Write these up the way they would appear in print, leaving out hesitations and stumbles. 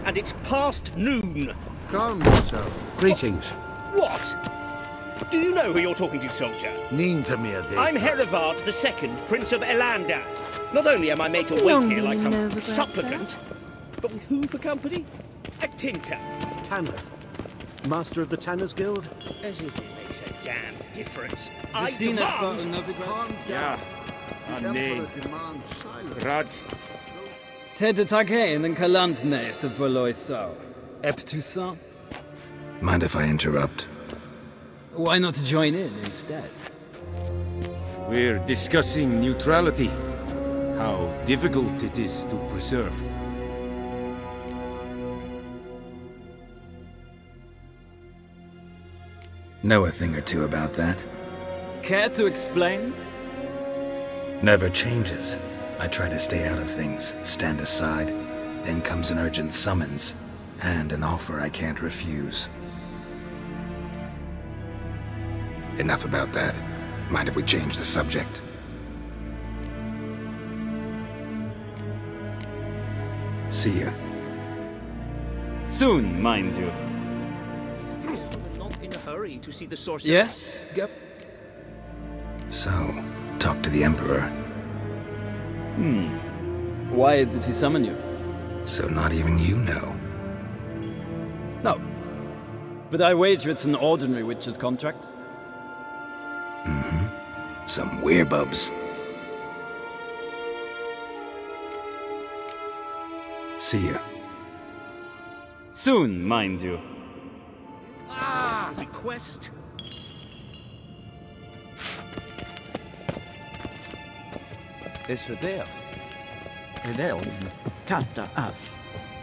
and it's past noon. Calm yourself. Greetings. What? Do you know who you're talking to, soldier? Nintamir Data. I'm Herivard II, Prince of Elander. Not only am I made to wait here like some Novigrad, supplicant, but with who for company? A Tinter. Tanner. Master of the Tanners Guild? As if it makes a damn difference. I Seen as far as demand... Novigrad? Calm Ja, down. The nee. Emperor demands silence. Rads... Ted Taghain and Kalandne se Voloisau. Eptusan? Mind if I interrupt? Why not join in instead? We're discussing neutrality. How difficult it is to preserve. Know a thing or two about that? Care to explain? Never changes. I try to stay out of things, stand aside. Then comes an urgent summons, and an offer I can't refuse. Enough about that. Mind if we change the subject? See ya. Soon, mind you. We're not in a hurry to see the sorcerer. Yes? Yep. So, talk to the Emperor. Why did he summon you? So not even you know. No. But I wager it's an ordinary witch's contract. Some werebubs. See ya. Soon, mind you. Request. Isfadef. Realm kata af.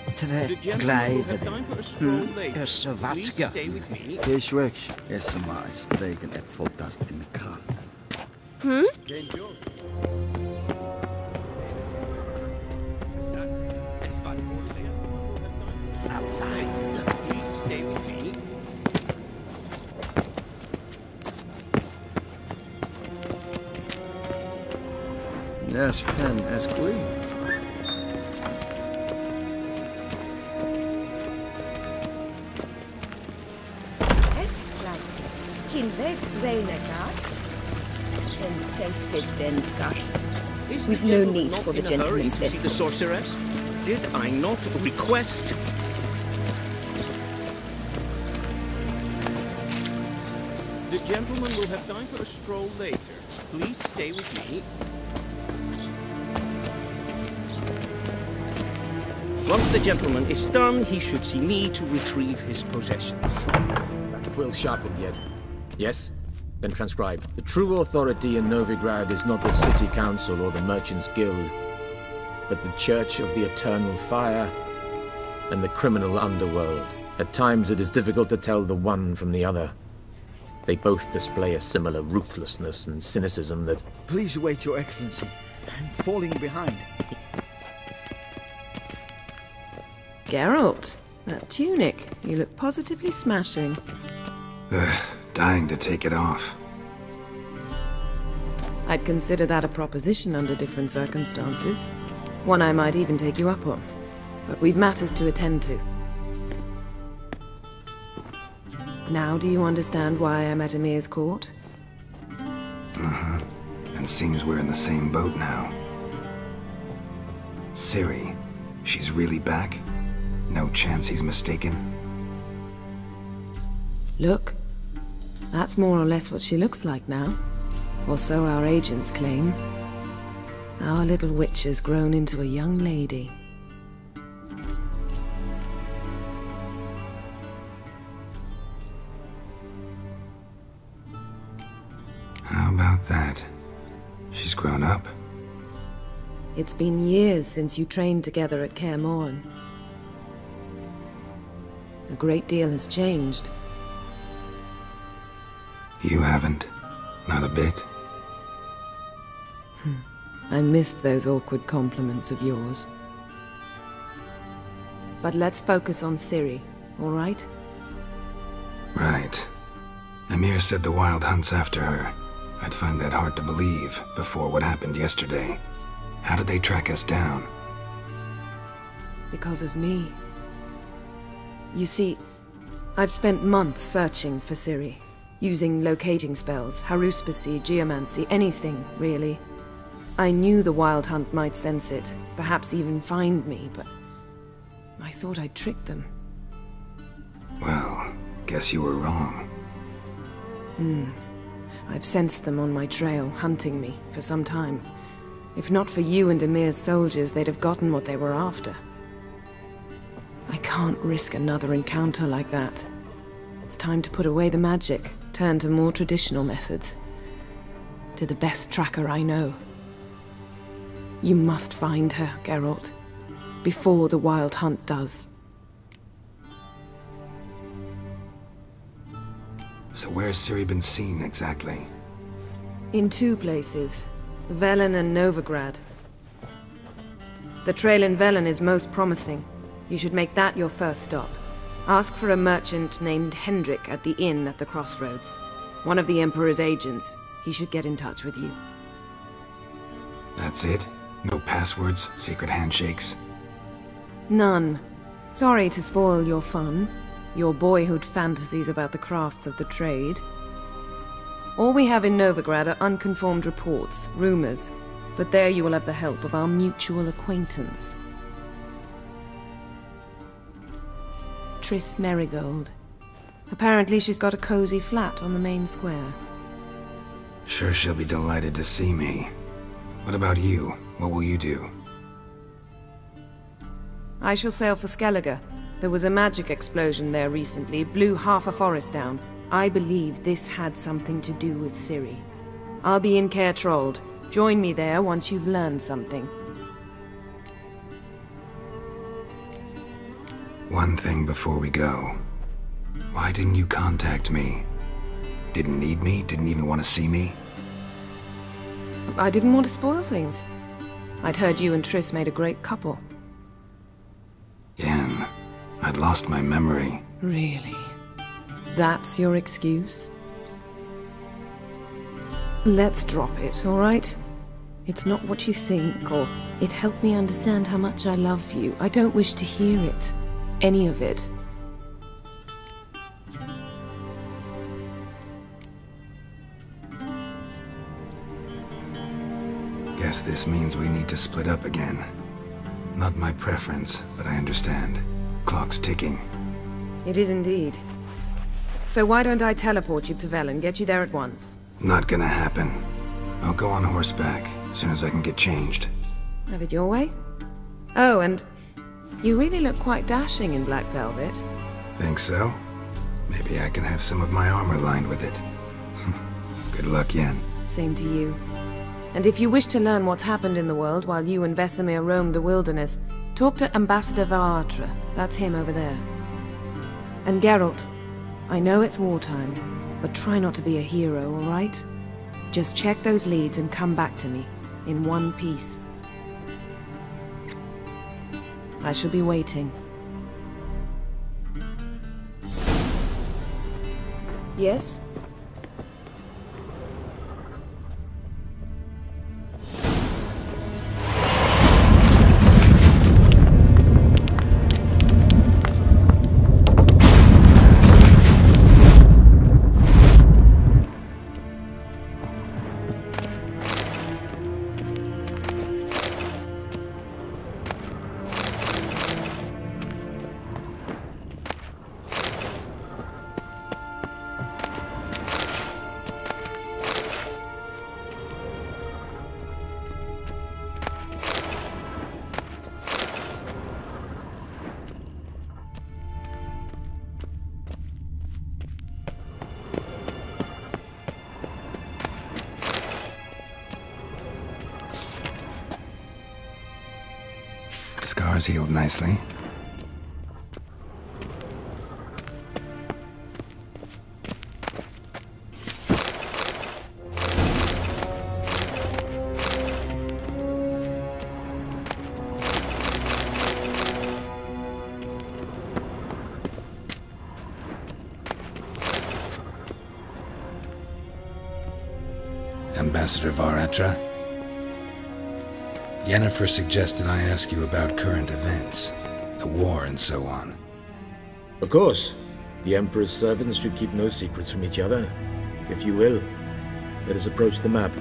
The Tre gentleman will have gleider time for a stroll later. Please Össervatska. stay with me. Keeshwek, Esma, Stregen, Epfoltast in the car. Please stay with me. Yes, hen as queen. Kinved Reinagat and Selfidendgar. Is We've the no gentleman need not for the in a hurry gentleman's to see the escort. sorceress? Did I not request? The gentleman will have time for a stroll later. Please stay with me. Once the gentleman is done, he should see me to retrieve his possessions. Quill sharpened yet? Yes? Then transcribe. The true authority in Novigrad is not the City Council or the Merchants Guild, but the Church of the Eternal Fire and the criminal underworld. At times it is difficult to tell the one from the other. They both display a similar ruthlessness and cynicism that... Please wait, Your Excellency. I'm falling behind. Geralt, that tunic. You look positively smashing. Ugh, dying to take it off. I'd consider that a proposition under different circumstances. One I might even take you up on. But we've matters to attend to. Now do you understand why I'm at Emir's court? And seems we're in the same boat now. Ciri, she's really back? No chance he's mistaken? Look, that's more or less what she looks like now. Or so our agents claim. Our little witch has grown into a young lady. How about that? She's grown up. It's been years since you trained together at Kaer Morhen. A great deal has changed. You haven't. Not a bit. I missed those awkward compliments of yours. But let's focus on Ciri, all right? Right. Emir said the Wild hunt's after her. I'd find that hard to believe before what happened yesterday. How did they track us down? Because of me. You see, I've spent months searching for Ciri, using locating spells, haruspicy, geomancy, anything, really. I knew the Wild Hunt might sense it, perhaps even find me, but I thought I'd tricked them. Well, guess you were wrong. I've sensed them on my trail, hunting me, for some time. If not for you and Emir's soldiers, they'd have gotten what they were after. I can't risk another encounter like that. It's time to put away the magic, turn to more traditional methods. To the best tracker I know. You must find her, Geralt, before the Wild Hunt does. So where's Ciri been seen, exactly? In 2 places, Velen and Novigrad. The trail in Velen is most promising. You should make that your first stop. Ask for a merchant named Hendrik at the inn at the crossroads. One of the Emperor's agents. He should get in touch with you. That's it? No passwords, secret handshakes? None. Sorry to spoil your fun, your boyhood fantasies about the crafts of the trade. All we have in Novigrad are unconfirmed reports, rumors, but there you will have the help of our mutual acquaintance. Triss Merigold. Apparently she's got a cozy flat on the main square. Sure she'll be delighted to see me. What about you? What will you do? I shall sail for Skellige. There was a magic explosion there recently, blew half a forest down. I believe this had something to do with Ciri. I'll be in Caer Trolde. Join me there once you've learned something. One thing before we go. Why didn't you contact me? Didn't need me? Didn't even want to see me? I didn't want to spoil things. I'd heard you and Triss made a great couple. Yen, I'd lost my memory. Really? That's your excuse? Let's drop it, all right? It's not what you think, or it helped me understand how much I love you. I don't wish to hear it. Any of it. Guess this means we need to split up again. Not my preference, but I understand. Clock's ticking. It is indeed. So why don't I teleport you to Velen, get you there at once? Not gonna happen. I'll go on horseback, as soon as I can get changed. Have it your way? Oh, and you really look quite dashing in black velvet. Think so? Maybe I can have some of my armor lined with it. Good luck, Yen. Same to you. And if you wish to learn what's happened in the world while you and Vesemir roamed the wilderness, talk to Ambassador Varatra. That's him over there. And Geralt, I know it's wartime, but try not to be a hero, all right? Just check those leads and come back to me, in one piece. I shall be waiting. Yes? Scars healed nicely. Ambassador Varatra? Yennefer suggested I ask you about current events, the war and so on. Of course, the Emperor's servants should keep no secrets from each other. If you will, let us approach the map.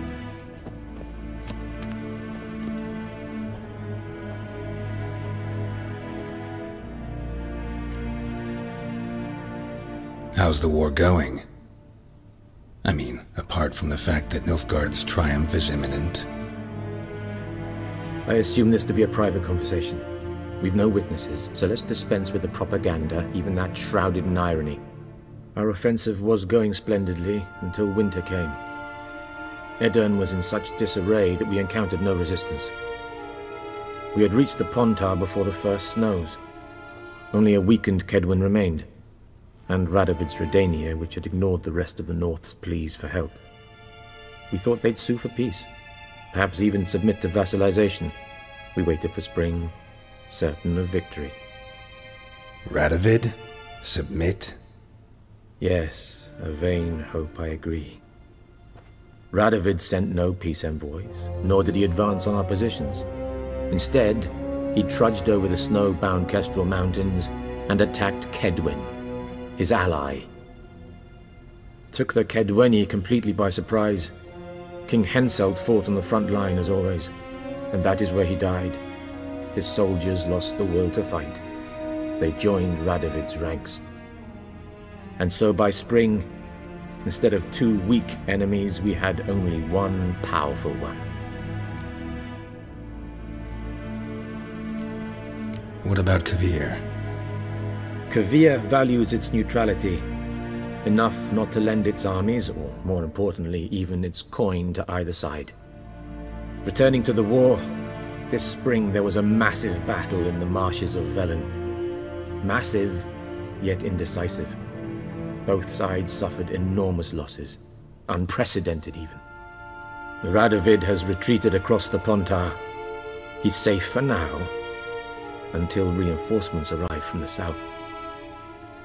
How's the war going? I mean, apart from the fact that Nilfgaard's triumph is imminent. I assume this to be a private conversation. We've no witnesses, so let's dispense with the propaganda, even that shrouded in irony. Our offensive was going splendidly until winter came. Aedirn was in such disarray that we encountered no resistance. We had reached the Pontar before the first snows. Only a weakened Kaedwen remained, and Radovid's Redania, which had ignored the rest of the North's pleas for help. We thought they'd sue for peace, perhaps even submit to vassalization. We waited for spring, certain of victory. Radovid? Submit? Yes, a vain hope, I agree. Radovid sent no peace envoys, nor did he advance on our positions. Instead, he trudged over the snow-bound Kestrel Mountains and attacked Kaedwen, his ally. Took the Kaedweni completely by surprise. King Henselt fought on the front line as always, and that is where he died. His soldiers lost the will to fight. They joined Radovid's ranks. And so by spring, instead of 2 weak enemies, we had only one powerful one. What about Kovir? Kovir values its neutrality, enough not to lend its armies, or more importantly, even its coin to either side. Returning to the war, this spring there was a massive battle in the marshes of Velen. Massive, yet indecisive. Both sides suffered enormous losses, unprecedented even. Radovid has retreated across the Pontar. He's safe for now, until reinforcements arrive from the south.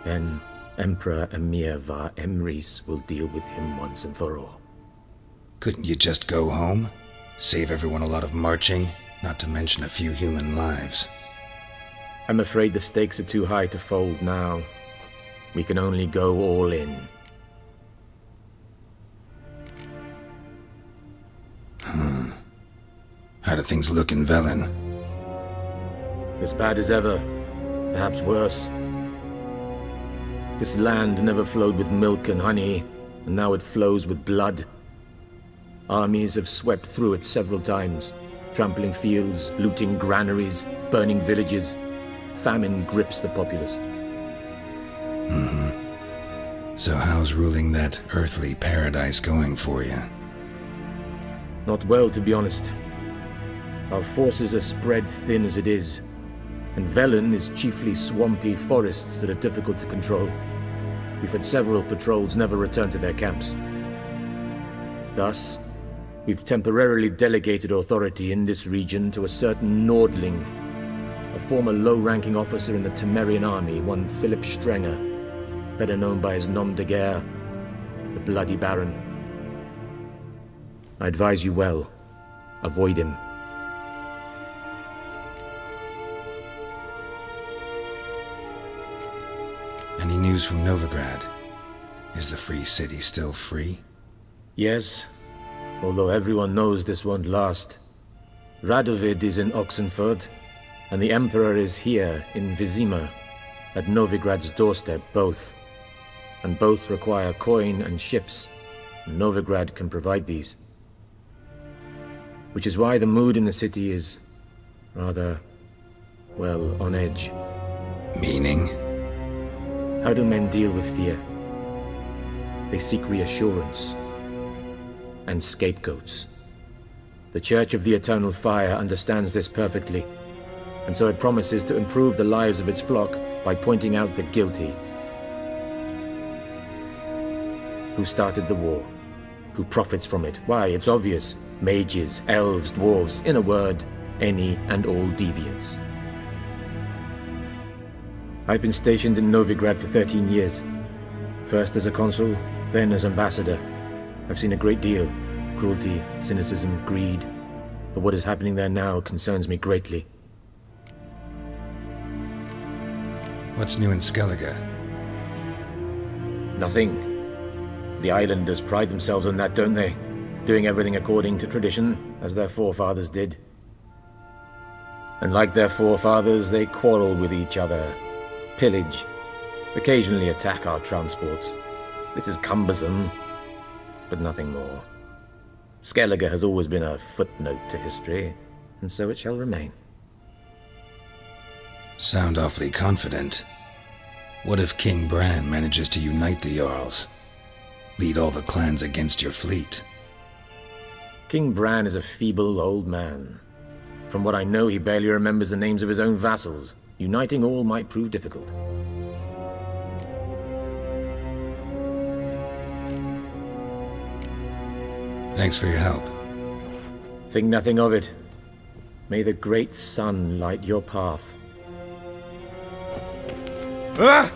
Then Emperor Emhyr var Emreis will deal with him once and for all. Couldn't you just go home? Save everyone a lot of marching, not to mention a few human lives. I'm afraid the stakes are too high to fold now. We can only go all in. How do things look in Velen? As bad as ever, perhaps worse. This land never flowed with milk and honey, and now it flows with blood. Armies have swept through it several times, trampling fields, looting granaries, burning villages. Famine grips the populace. So how's ruling that earthly paradise going for you? Not well, to be honest. Our forces are spread thin as it is, and Velen is chiefly swampy forests that are difficult to control. We've had several patrols never return to their camps. Thus, we've temporarily delegated authority in this region to a certain Nordling, a former low-ranking officer in the Temerian army, one Philip Strenger, better known by his nom de guerre, the Bloody Baron. I advise you well. Avoid him. Any news from Novigrad? Is the free city still free? Yes, although everyone knows this won't last. Radovid is in Oxenford, and the Emperor is here in Vizima, at Novigrad's doorstep, both. And both require coin and ships, and Novigrad can provide these. Which is why the mood in the city is rather, well, on edge. Meaning? How do men deal with fear? They seek reassurance and scapegoats. The Church of the Eternal Fire understands this perfectly, and so it promises to improve the lives of its flock by pointing out the guilty. Who started the war? Who profits from it? Why, it's obvious. Mages, elves, dwarves, in a word, any and all deviants. I've been stationed in Novigrad for 13 years. First as a consul, then as ambassador. I've seen a great deal. Cruelty, cynicism, greed. But what is happening there now concerns me greatly. What's new in Skellige? Nothing. The islanders pride themselves on that, don't they? Doing everything according to tradition, as their forefathers did. And like their forefathers, they quarrel with each other, pillage, occasionally attack our transports. This is cumbersome, but nothing more. Skellige has always been a footnote to history, and so it shall remain. Sound awfully confident. What if King Bran manages to unite the Jarls? Lead all the clans against your fleet? King Bran is a feeble old man. From what I know, he barely remembers the names of his own vassals. Uniting all might prove difficult. Thanks for your help. Think nothing of it. May the great sun light your path. Ah!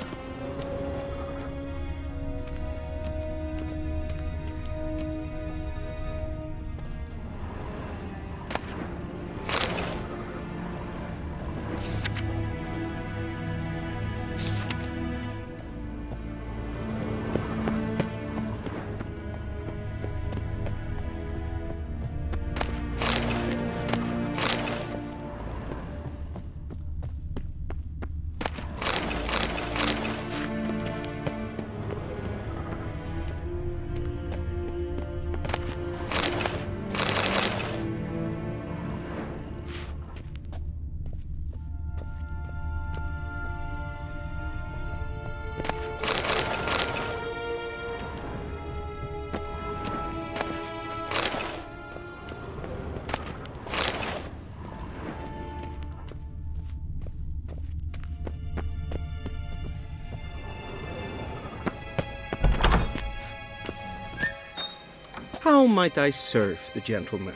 How might I serve the gentleman?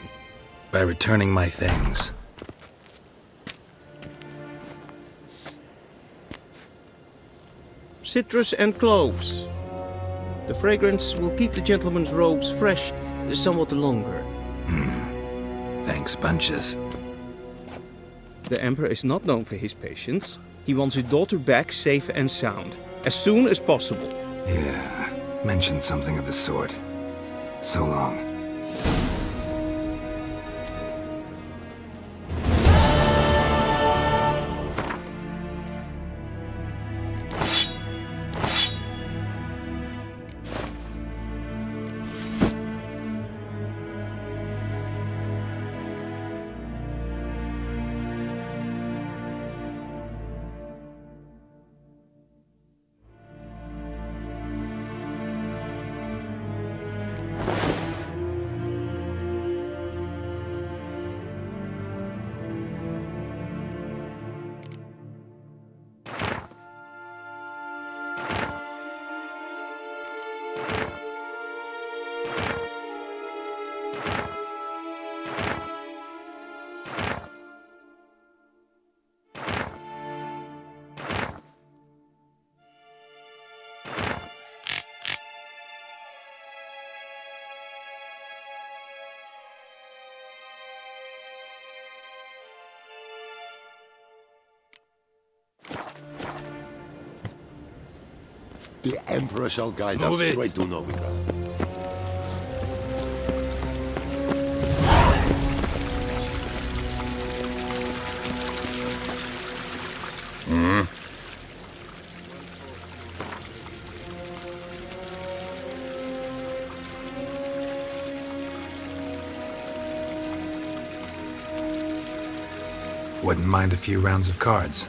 By returning my things. Citrus and cloves. The fragrance will keep the gentleman's robes fresh somewhat longer. Thanks, bunches. The Emperor is not known for his patience. He wants his daughter back safe and sound, as soon as possible. Yeah, mentioned something of the sort. So long. The Emperor shall guide us straight to Novigrad. Wouldn't mind a few rounds of cards.